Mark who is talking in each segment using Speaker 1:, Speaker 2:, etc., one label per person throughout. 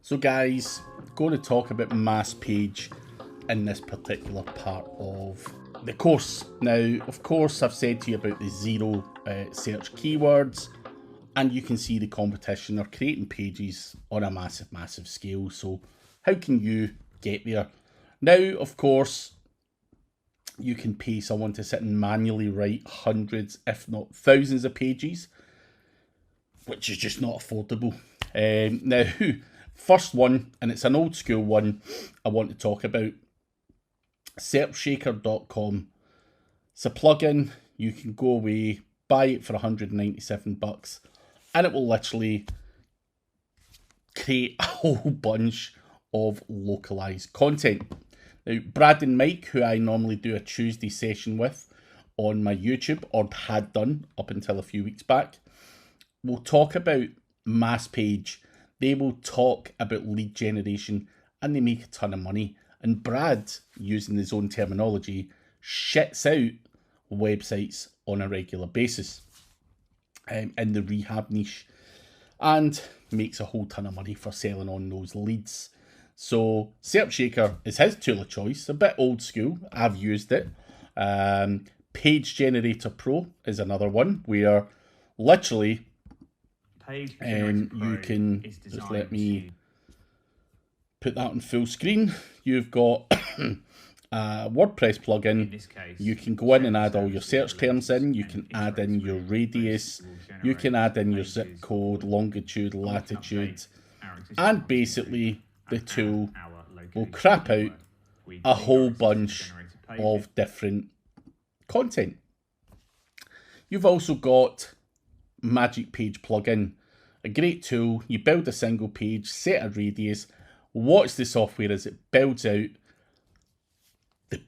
Speaker 1: So guys, going to talk about Masspage in this particular part of the course. Now, of course, I've said to you about the zero search keywords, and you can see the competition are creating pages on a massive scale. So how can you get there? Now, of course, you can pay someone to sit and manually write hundreds, if not thousands of pages, which is just not affordable. Now, first one, and it's an old school one I want to talk about, SERPshaker.com. It's a plugin. You can go away, buy it for $197, and it will literally create a whole bunch of localized content. Now, Brad and Mike, who I normally do a Tuesday session with on my YouTube, or had done up until a few weeks back, will talk about Masspage. They will talk about lead generation, and they make a ton of money. And Brad, using his own terminology, shits out websites on a regular basis in the rehab niche, and makes a whole ton of money for selling on those leads. So SERPshaker is his tool of choice, a bit old school. I've used it. Page Generator Pro is another one where literally you can just let me put that on full screen. You've got a WordPress plugin. You can go in and add all your search terms in. You can add in your radius. You can add in your zip code, longitude, latitude, and basically the tool will crap out a whole bunch of different content. You've also got Magic Page plugin, a great tool. You build a single page, set a radius, watch the software as it builds out the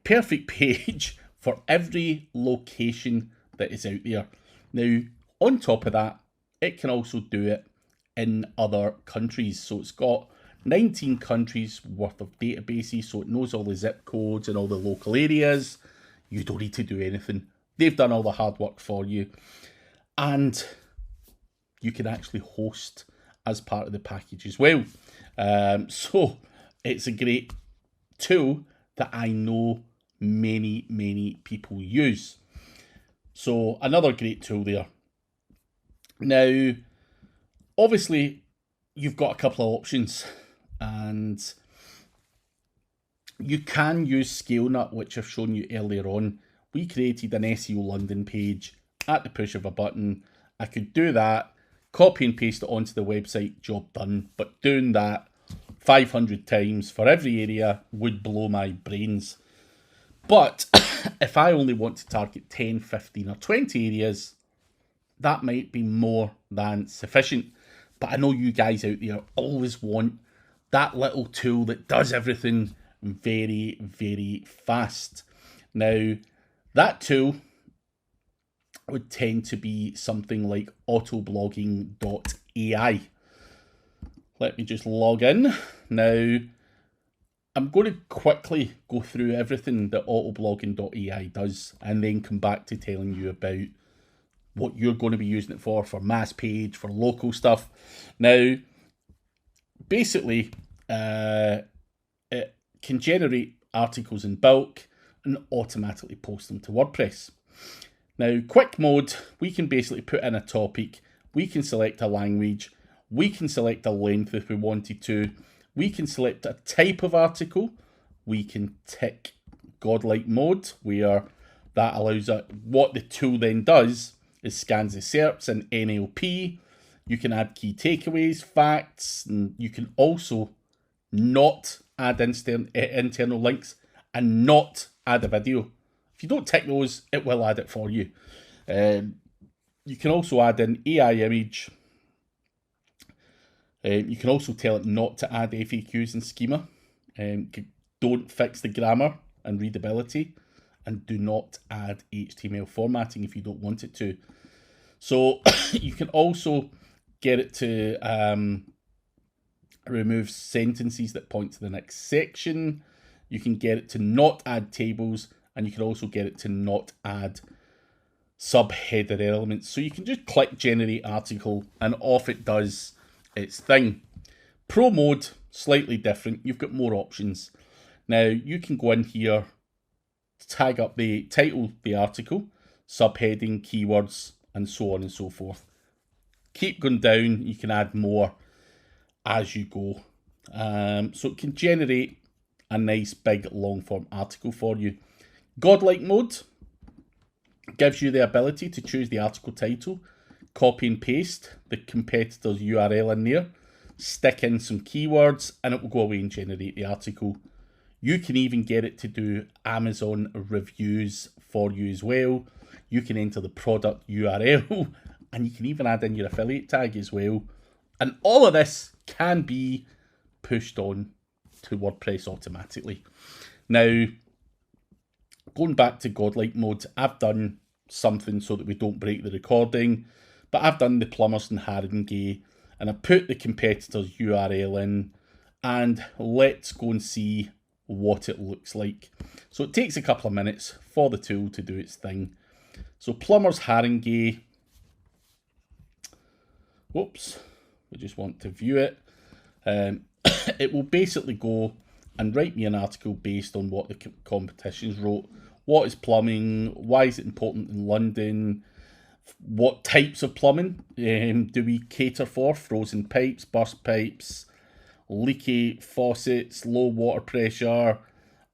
Speaker 1: perfect page for every location that is out there. Now, on top of that, it can also do it in other countries. So it's got 19 countries worth of databases, so it knows all the zip codes and all the local areas. You don't need to do anything. They've done all the hard work for you. And you can actually host as part of the package as well. So it's a great tool that I know many people use. So another great tool there. Now, obviously, you've got a couple of options, and you can use ScaleNut, which I've shown you earlier on. We created an SEO London page at the push of a button. I could do that, copy and paste it onto the website, job done. But doing that 500 times for every area would blow my brains. But if I only want to target 10, 15 or 20 areas, that might be more than sufficient. But I know you guys out there always want that little tool that does everything very fast. Now, that tool would tend to be something like autoblogging.ai. Let me just log in. Now, I'm going to quickly go through everything that autoblogging.ai does and then come back to telling you about what you're going to be using it for Masspage, for local stuff. Now, basically, it can generate articles in bulk and automatically post them to WordPress. Now, quick mode, we can basically put in a topic, we can select a language, we can select a length if we wanted to, we can select a type of article, we can tick godlike mode, where that allows it. What the tool then does is scans the SERPs in NLP. You can add key takeaways, facts, and you can also not add internal links and not add a video. If you don't tick those, it will add it for you. You can also add an AI image. You can also tell it not to add FAQs and schema. Don't fix the grammar and readability. And do not add HTML formatting if you don't want it to. So you can also get it to remove sentences that point to the next section. You can get it to not add tables, and you can also get it to not add subheader elements. So you can just click generate article and off it does its thing. Pro mode, slightly different. You've got more options. Now, you can go in here, tag up the title, the article, subheading, keywords, and so on and so forth. Keep going down. You can add more as you go. So it can generate a nice big long form article for you. Godlike mode gives you the ability to choose the article title, copy and paste the competitor's URL in there, stick in some keywords, and it will go away and generate the article. You can even get it to do Amazon reviews for you as well. You can enter the product URL and you can even add in your affiliate tag as well. And all of this can be pushed on to WordPress automatically. Now, going back to Godlike mode, I've done something so that we don't break the recording, but I've done the plumbers and Haringey, and I put the competitor's URL in, and let's go and see what it looks like. So it takes a couple of minutes for the tool to do its thing. So plumbers Haringey, whoops, we just want to view it. It will basically go and write me an article based on what the competitions wrote. What is plumbing? Why is it important in London? What types of plumbing do we cater for? Frozen pipes, burst pipes, leaky faucets, low water pressure,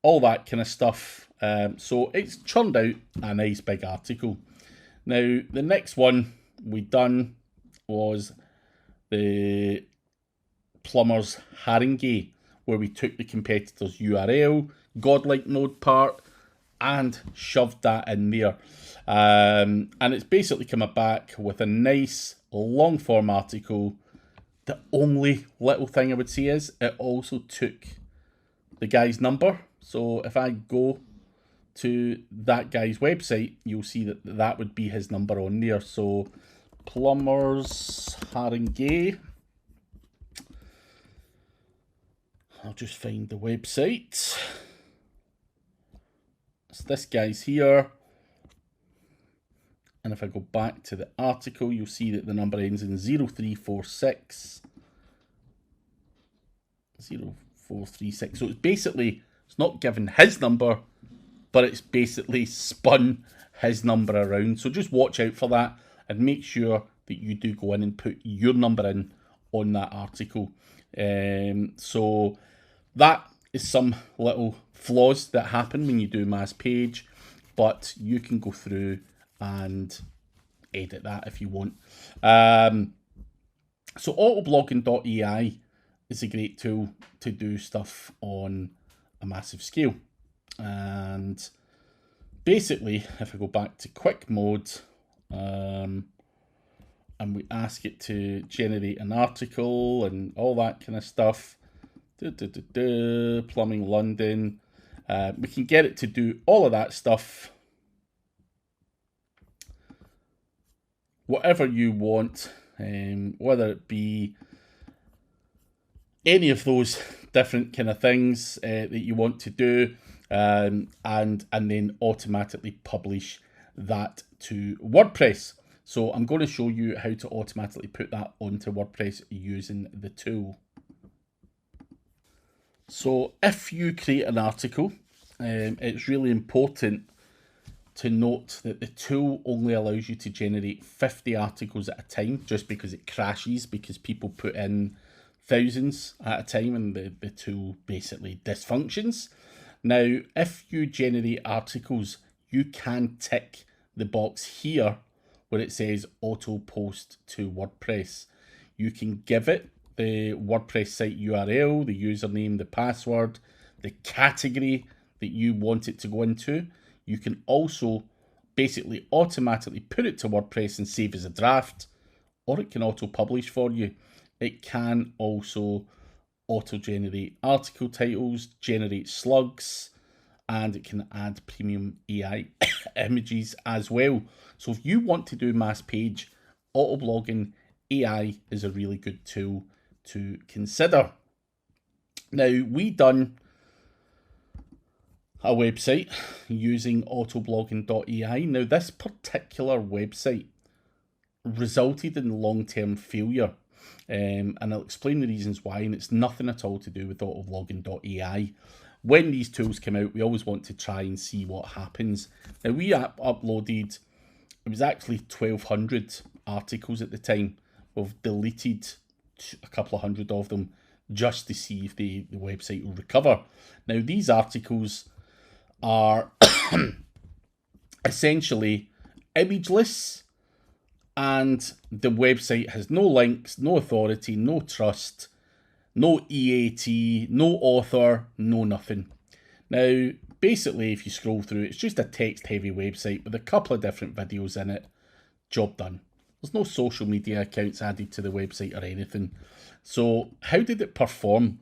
Speaker 1: all that kind of stuff. So it's churned out a nice big article. Now, the next one we done was the plumbers Haringey, where we took the competitor's URL, Godlike mode part, and shoved that in there. And it's basically come back with a nice long form article. The only little thing I would say is it also took the guy's number. So if I go to that guy's website, you'll see that that would be his number on there. So plumbers Haringey. I'll just find the website. So this guy's here. And if I go back to the article, you'll see that the number ends in 0346. 0436. So it's basically, it's not given his number, but it's basically spun his number around. So just watch out for that and make sure that you do go in and put your number in on that article. So that is some little flaws that happen when you do Masspage, but you can go through and edit that if you want. So autoblogging.ai is a great tool to do stuff on a massive scale. And basically, if I go back to quick mode, and we ask it to generate an article and all that kind of stuff, plumbing London, we can get it to do all of that stuff. Whatever you want, whether it be any of those different kind of things that you want to do, and then automatically publish that to WordPress. So I'm going to show you how to automatically put that onto WordPress using the tool. So if you create an article, it's really important to note that the tool only allows you to generate 50 articles at a time, just because it crashes, because people put in thousands at a time and the tool basically dysfunctions. Now, if you generate articles, you can tick the box here where it says auto post to WordPress. You can give it the WordPress site URL, the username, the password, the category that you want it to go into. You can also basically automatically put it to WordPress and save as a draft, or it can auto-publish for you. It can also auto-generate article titles, generate slugs, and it can add premium AI images as well. So if you want to do Masspage, autoblogging AI is a really good tool to consider. Now, we done a website using autoblogging.ai. Now, this particular website resulted in long-term failure. And I'll explain the reasons why, and it's nothing at all to do with autoblogging.ai. When these tools come out, we always want to try and see what happens. Now, we uploaded, it was actually 1,200 articles at the time. We've deleted a couple of hundred of them just to see if the website will recover. Now, these articles are essentially imageless, and the website has no links, no authority, no trust, no EAT, no author, no nothing. Now, basically, if you scroll through, it's just a text-heavy website with a couple of different videos in it. Job done. There's no social media accounts added to the website or anything. So how did it perform?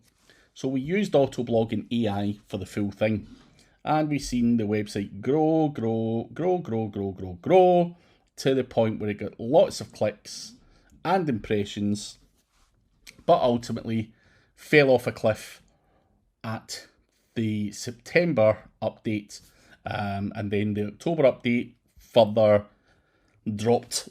Speaker 1: So we used Autoblogging AI for the full thing. And we've seen the website grow to the point where it got lots of clicks and impressions, but ultimately fell off a cliff at the September update, and then the October update further dropped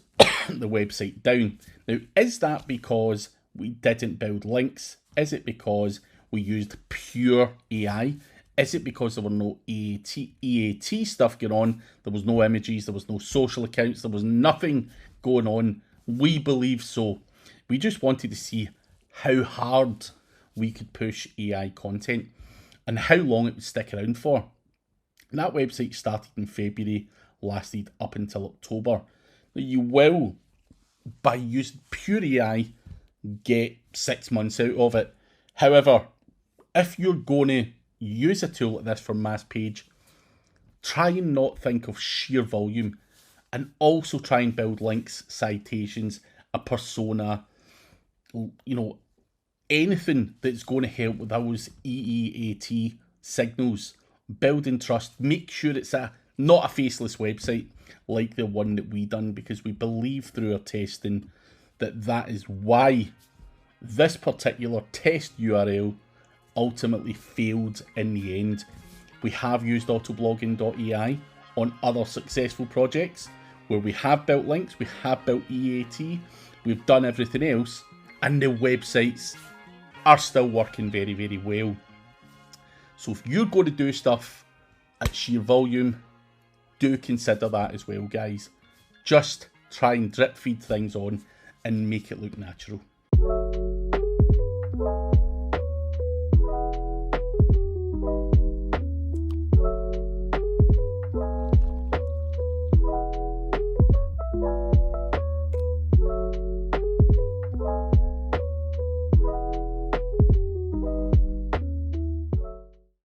Speaker 1: the website down. Now, is that because we didn't build links? Is it because we used pure AI? Is it because there were no EAT stuff going on? There was no images, there was no social accounts, there was nothing going on. We believe so. We just wanted to see how hard we could push AI content and how long it would stick around for. And that website started in February, lasted up until October. Now, you will, by using pure AI, get 6 months out of it. However, if you're going to use a tool like this for Masspage, try and not think of sheer volume, and also try and build links, citations, a persona, anything that's going to help with those EEAT signals. Building trust. Make sure it's not a faceless website like the one that we done, because we believe through our testing that is why this particular test URL ultimately failed in the end. We have used autoblogging.ai on other successful projects where we have built links, we have built EAT, we've done everything else, and the websites are still working very, very well. So if you're going to do stuff at sheer volume, do consider that as well, guys. Just try and drip feed things on and make it look natural.